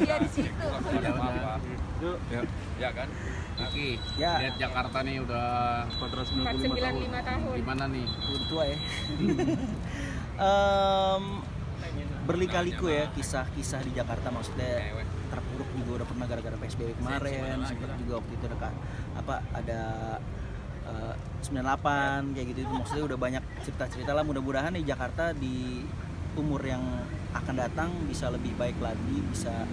Dia di situ. Yuk. Ya kan? Oke. Ya. Lihat Jakarta nih udah 495 tahun. 495 tahun. gimana nih? Udah tua ya. Berlikaliku ya kisah-kisah di Jakarta, maksudnya terpuruk juga udah pernah gara-gara PSBB kemarin, sempat juga waktu itu ada 98 kayak gitu, maksudnya udah banyak cerita-cerita lah. Mudah-mudahan di Jakarta di umur yang akan datang bisa lebih baik lagi, bisa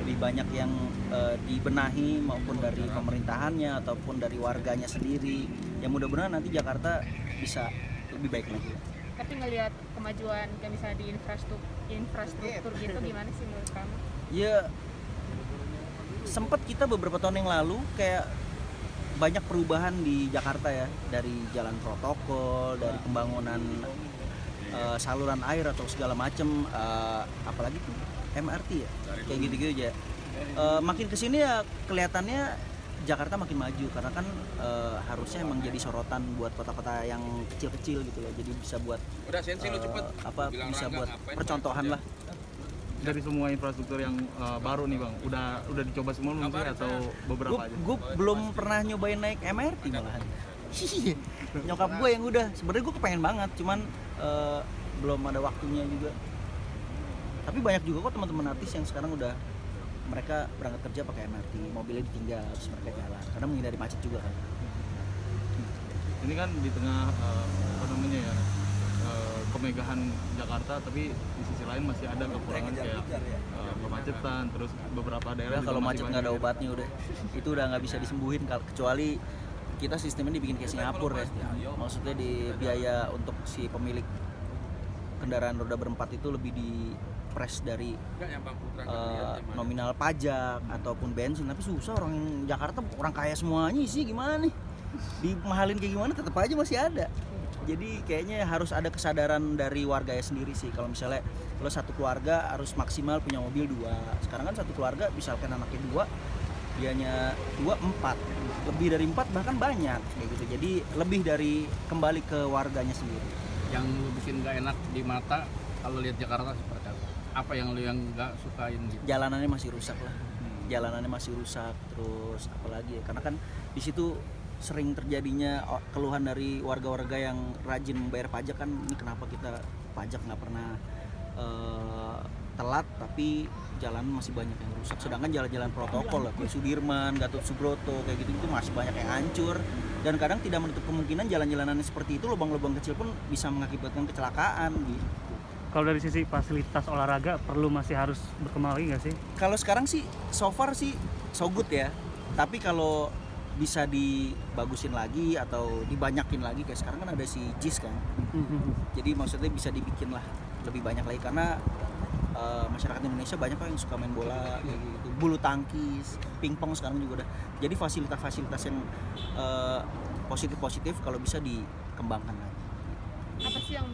lebih banyak yang dibenahi maupun dari pemerintahannya ataupun dari warganya sendiri. Ya mudah-mudahan nanti Jakarta bisa lebih baik lagi. Tapi ngelihat kemajuan kayak misalnya di infrastruktur gitu gimana sih menurut kamu? Ya sempat kita beberapa tahun yang lalu kayak banyak perubahan di Jakarta ya, dari jalan protokol, dari pembangunan saluran air atau segala macem, apalagi tuh MRT ya, kayak gitu-gitu aja. Makin kesini ya kelihatannya Jakarta makin maju karena kan harusnya emang jadi sorotan buat kota-kota yang kecil-kecil gitu ya, jadi bisa buat bisa buat percontohan lah. Dari semua infrastruktur yang baru nih Bang, udah dicoba semua belum sih atau beberapa aja? Gue belum pernah nyobain naik MRT malahan. Nyokap gue yang udah, sebenarnya gue kepengen banget, cuman belum ada waktunya juga. Tapi banyak juga kok teman-teman artis yang sekarang udah mereka berangkat kerja pakai MRT, mobilnya ditinggal terus mereka jalan karena menghindari macet juga kan. Ini kan di tengah kemegahan Jakarta, tapi di sisi lain masih ada kekurangan kayak kemacetan, terus beberapa daerah Kalau macet nggak ada obatnya udah, itu udah nggak bisa disembuhin kecuali kita sistemnya dibikin kayak Singapura ya. Maksudnya di biaya untuk si pemilik kendaraan roda berempat itu lebih di press dari nominal pajak ataupun bensin, tapi susah orang Jakarta, orang kaya semuanya sih, gimana nih dimahalin kayak gimana tetap aja masih ada. Jadi kayaknya harus ada kesadaran dari warganya sendiri sih. Kalau misalnya lo satu keluarga harus maksimal punya mobil 2, sekarang kan satu keluarga misalkan anaknya 2, dianya 2, 4, lebih dari 4 bahkan banyak kayak gitu. Jadi lebih dari kembali ke warganya sendiri. Yang lu bikin gak enak di mata kalau lihat Jakarta seperti apa? Apa yang lu yang gak sukain gitu? Jalanannya masih rusak lah. Jalanannya masih rusak, terus apalagi ya, karena kan di situ sering terjadinya keluhan dari warga-warga yang rajin membayar pajak kan, ini kenapa kita pajak nggak pernah telat tapi jalan masih banyak yang rusak, sedangkan jalan-jalan protokol lah kayak Sudirman, Gatot Subroto kayak gitu itu masih banyak yang hancur, dan kadang tidak menutup kemungkinan jalan-jalanan seperti itu lubang-lubang kecil pun bisa mengakibatkan kecelakaan gitu. Kalau dari sisi fasilitas olahraga perlu masih harus berkembang lagi nggak sih? Kalau sekarang sih so far sih so good ya, tapi kalau bisa dibagusin lagi atau dibanyakin lagi kayak sekarang kan ada si JIS kan, jadi maksudnya bisa dibikin lah lebih banyak lagi karena masyarakat Indonesia banyak kok yang suka main bola kayak gitu, bulu tangkis, pingpong sekarang juga udah, jadi fasilitas-fasilitas yang positif-positif kalau bisa dikembangkan lagi. Apa sih yang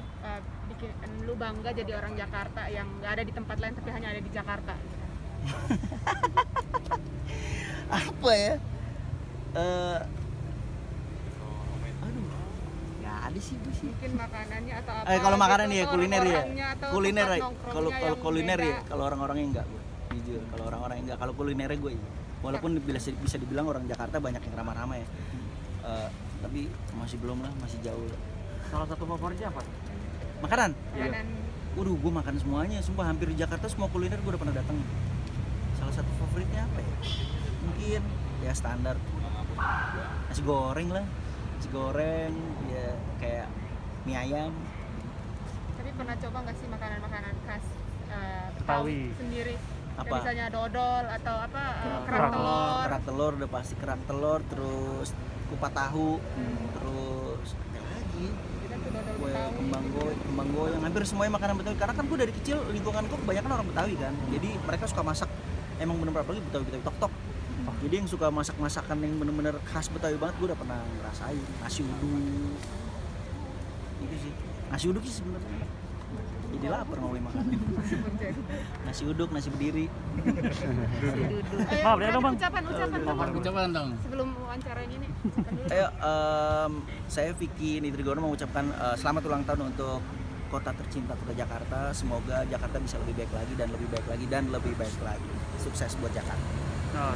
bikin lu bangga jadi orang Jakarta yang nggak ada di tempat lain tapi hanya ada di Jakarta? Apa ya? Aduh, nggak ada sih gue sih. Mungkin makanannya atau apa? Kalau makanan gitu, ya atau kuliner ya. orang-orangnya atau Kuliner tempat ya. nongkrongnya Kalau yang kuliner beda. ya, kalau orang-orangnya enggak gue. Jujur, kalau orang-orangnya enggak. Kalau kulinernya gue iya. Walaupun bisa dibilang orang Jakarta banyak yang ramah-ramah ya. Tapi masih belum lah, masih jauh. Salah satu favoritnya apa? Makanan? Makanan Waduh, gue makan semuanya. Sumpah hampir di Jakarta semua kuliner gue udah pernah datang. Salah satu favoritnya apa ya? Mungkin ya standar nasi goreng lah, nasi goreng ya, kayak mie ayam. Tapi pernah coba nggak sih makanan-makanan khas Betawi sendiri? Apa? Kayak misalnya dodol atau apa kerak kerak telur. Kerak telur udah pasti, kerak telur, terus kupat tahu, terus apa lagi? Kita tuh dodol Kue Betawi. kembang goyang, hampir semuanya makanan Betawi. Karena kan gue dari kecil lingkungan gue kebanyakan orang Betawi kan, jadi mereka suka masak. Emang bener-bener apalagi Betawi tok-tok. Jadi yang suka masak-masakan yang bener-bener khas Betawi banget gue udah pernah ngerasain. Nasi uduk, itu sih. Nasi uduk sih sebenarnya. Jadi lapar ngomongin makanan. Nasi uduk, nasi berdiri. Maaf ya dong, Bang. Ucapan Ucapan dong. sebelum wawancara ini. Ucapan dulu. Ayo, saya Vicky Nitrigono mengucapkan selamat ulang tahun untuk kota tercinta, kota Jakarta. Semoga Jakarta bisa lebih baik lagi dan lebih baik lagi dan lebih baik lagi. Sukses buat Jakarta. Nah,